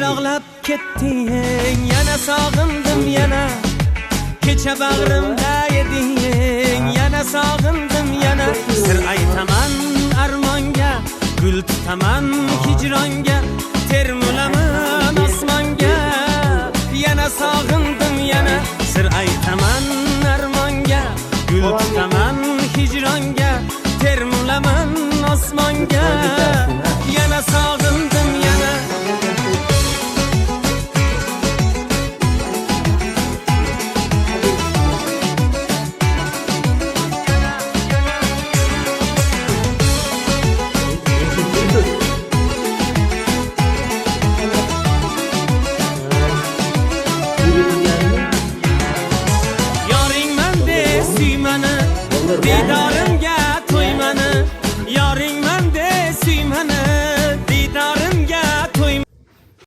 yağlab ketding, yana sog'indim yana. Kecha bag'rimda eding, yana sog'indim yana. Sir aytaman armonga, gul tutaman hijronga, termulaman osmonga, yana sog'indim yana. Sir aytaman armonga, gul tutaman hijronga, termulaman osmonga.